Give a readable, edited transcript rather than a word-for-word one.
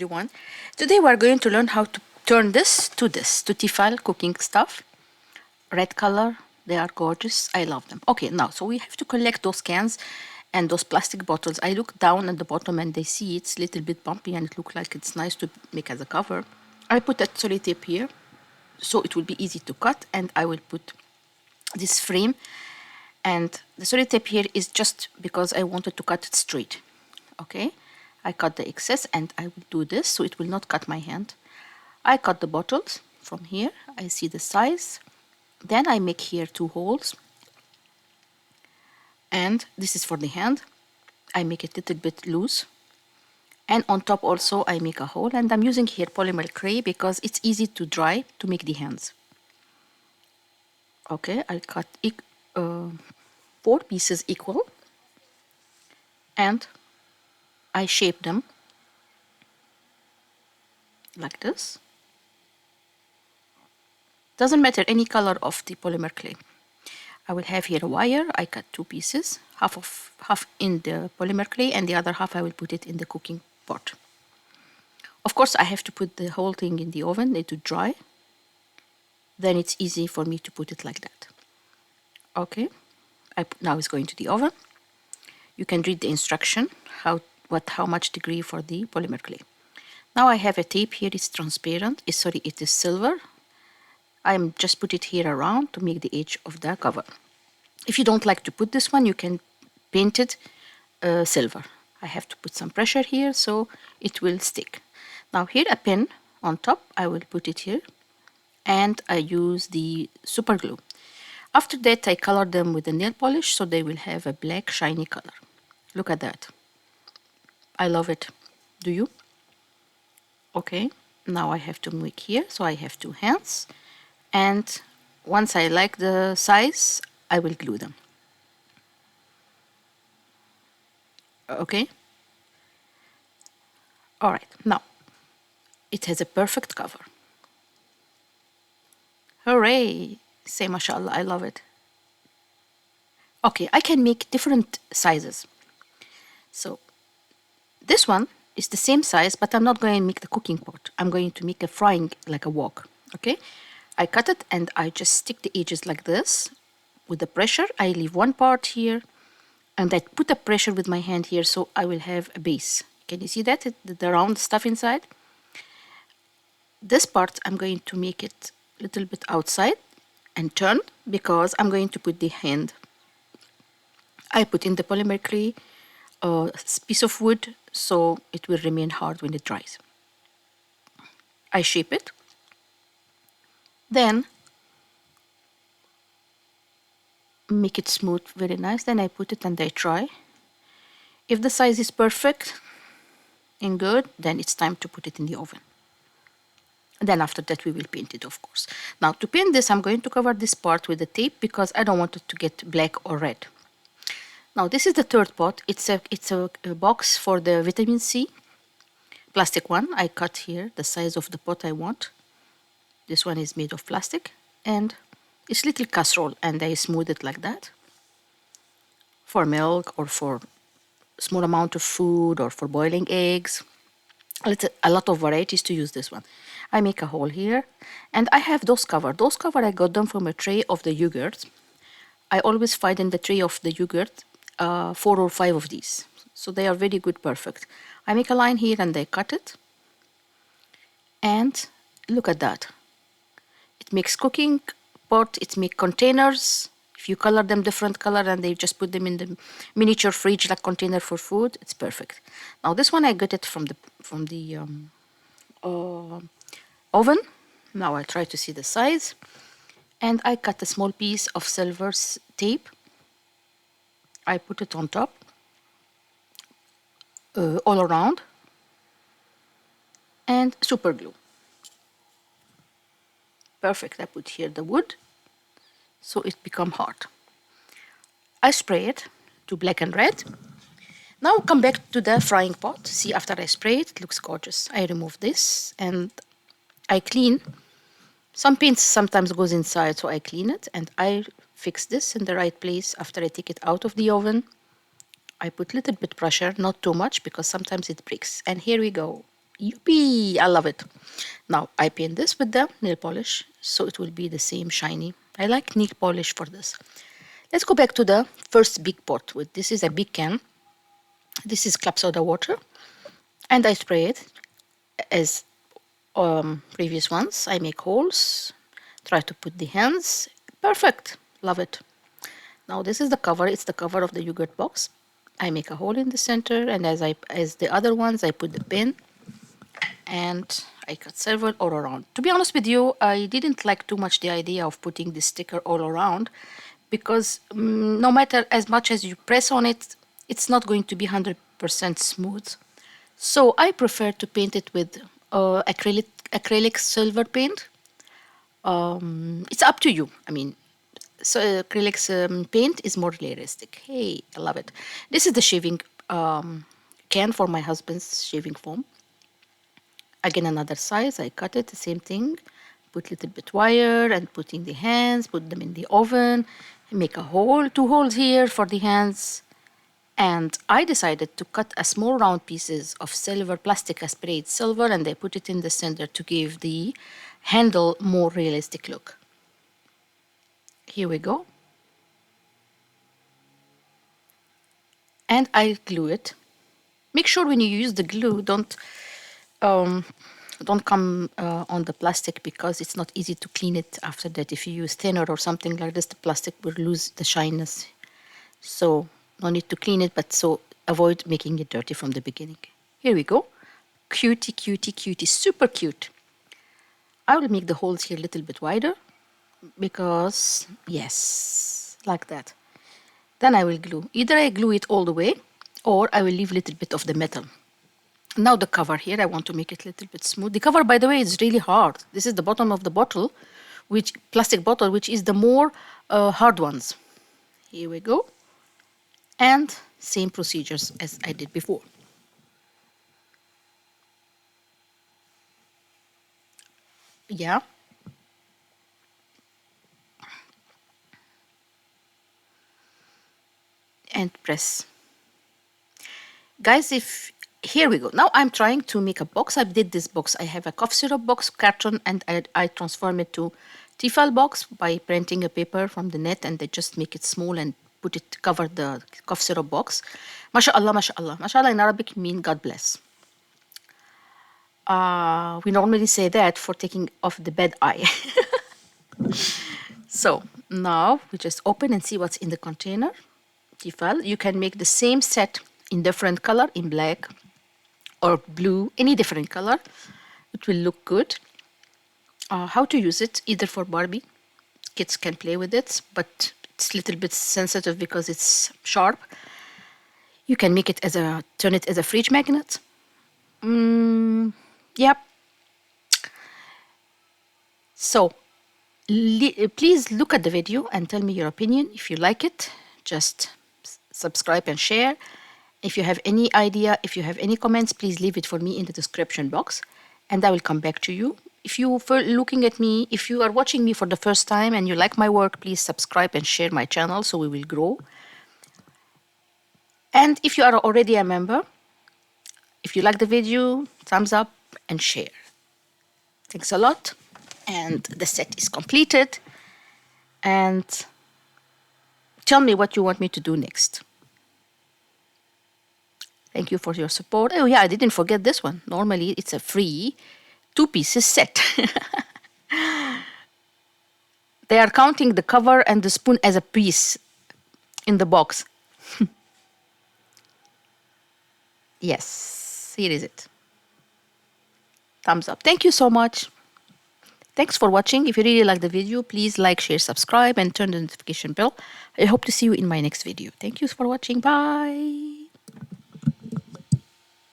everyone. Today we are going to learn how to turn this to Tefal cooking stuff. Red color, they are gorgeous. I love them. Okay, now so we have to collect those cans and those plastic bottles. I look down at the bottom and they see it's a little bit bumpy and it looks like it's nice to make as a cover. I put that solid tape here so it will be easy to cut, and I will put this frame, and the solid tape here is just because I wanted to cut it straight. Okay, I cut the excess and I will do this so it will not cut my hand. I cut the bottles from here. I see the size. Then I make here 2 holes, and this is for the hand. I make it a little bit loose, and on top also I make a hole, and I'm using here polymer clay because it's easy to dry to make the hands. Okay, I cut 4 pieces equal, and I shape them like this. Doesn't matter any color of the polymer clay. I will have here a wire. I cut 2 pieces, half in the polymer clay and the other half I will put it in the cooking pot. Of course I have to put the whole thing in the oven to dry. Then it's easy for me to put it like that. Okay, now it's going to the oven. You can read the instruction how much degree for the polymer clay. Now I have a tape here. It's transparent. It is silver. I'm just put it here around to make the edge of the cover. If you don't like to put this one, you can paint it silver. I have to put some pressure here so it will stick. Now here a pin on top, I will put it here, and I use the super glue. After that I color them with the nail polish so they will have a black shiny color. Look at that. I love it. Do you? Okay, now I have to make here, so I have 2 hands. And once I like the size, I will glue them. Okay? Alright, now it has a perfect cover. Hooray! Say mashallah, I love it. Okay, I can make different sizes. So this one is the same size, but I'm not going to make the cooking pot. I'm going to make a frying, like a wok. Okay? I cut it and I just stick the edges like this. With the pressure, I leave one part here, and I put the pressure with my hand here so I will have a base. Can you see that? The round stuff inside? This part, I'm going to make it a little bit outside and turn because I'm going to put the hand. I put in the polymer clay, a piece of wood, so it will remain hard when it dries. I shape it. Then make it smooth, very nice. Then I put it and I try. If the size is perfect and good, then it's time to put it in the oven. And then after that we will paint it, of course. Now to paint this, I'm going to cover this part with the tape because I don't want it to get black or red. Now this is the third pot. It's a box for the vitamin C, plastic one. I cut here the size of the pot I want. This one is made of plastic, and it's little casserole, and I smooth it like that. For milk or for small amount of food or for boiling eggs. A lot of varieties to use this one. I make a hole here, and I have those cover. Those cover I got them from a tray of the yogurt. I always find in the tray of the yogurt 4 or 5 of these. So they are very good, perfect. I make a line here and I cut it. And look at that. It makes cooking pot, it makes containers. If you color them different color and they just put them in the miniature fridge like container for food, it's perfect. Now this one I got it from the oven. Now I try to see the size, and I cut a small piece of silver tape. I put it on top, all around, and super glue. Perfect. I put here the wood so it become hard. I spray it to black and red. Now come back to the frying pot. See, after I spray it, it looks gorgeous. I remove this and I clean. Some paint sometimes goes inside, so I clean it and I fix this in the right place. After I take it out of the oven, I put a little bit pressure, not too much because sometimes it breaks. And here we go. Yippee! I love it. Now I paint this with the nail polish, so it will be the same shiny. I like nail polish for this. Let's go back to the first big pot. This is a big can. This is club soda water, and I spray it as previous ones. I make holes, try to put the hands. Perfect. Love it. Now this is the cover. It's the cover of the yogurt box. I make a hole in the center, and as the other ones, I put the pin, and I cut several all around. To be honest with you, I didn't like too much the idea of putting the sticker all around, because no matter as much as you press on it, it's not going to be 100% smooth. So I prefer to paint it with acrylic silver paint. It's up to you. I mean, so acrylic paint is more realistic. Hey, I love it. This is the shaving can for my husband's shaving foam. Again, another size. I cut it, the same thing. Put a little bit wire and put in the hands, put them in the oven, make a hole, 2 holes here for the hands. And I decided to cut a small round pieces of silver, plastic sprayed silver, and I put it in the center to give the handle more realistic look. Here we go. And I glue it. Make sure when you use the glue, don't come on the plastic, because it's not easy to clean it after that. If you use thinner or something like this, the plastic will lose the shyness. So no need to clean it, but so avoid making it dirty from the beginning. Here we go. Cutie, cutie, cutie, super cute. I will make the holes here a little bit wider, because yes, like that. Then I will glue. Either I glue it all the way, or I will leave a little bit of the metal. Now the cover here, I want to make it a little bit smooth. The cover, by the way, is really hard. This is the bottom of the bottle, which plastic bottle, which is the more hard ones. Here we go. And same procedures as I did before. Yeah. And press. Guys, here we go. Now I'm trying to make a box. I did this box. I have a cough syrup box carton, and I transform it to Tefal box by printing a paper from the net, and they just make it small and cover the cough syrup box. MashaAllah, MashaAllah. MashaAllah in Arabic means God bless. We normally say that for taking off the bad eye. So now we just open and see what's in the container. Tefal. You can make the same set in different color, in black or blue, any different color. It will look good. How to use it, either for Barbie. Kids can play with it, but it's a little bit sensitive because it's sharp. You can make it turn it as a fridge magnet. Yep. So please look at the video and tell me your opinion. If you like it, just subscribe and share. If you have any idea, if you have any comments, please leave it for me in the description box, and I will come back to you. If you are looking at me, if you are watching me for the first time and you like my work, please subscribe and share my channel so we will grow. And if you are already a member, if you like the video, thumbs up and share. Thanks a lot. And the set is completed. And tell me what you want me to do next. Thank you for your support. Oh yeah, I didn't forget this one. Normally it's a free 2-pieces set. They are counting the cover and the spoon as a piece in the box. Yes, here is it. Thumbs up. Thank you so much. Thanks for watching. If you really like the video, please like, share, subscribe, and turn the notification bell. I hope to see you in my next video. Thank you for watching. Bye.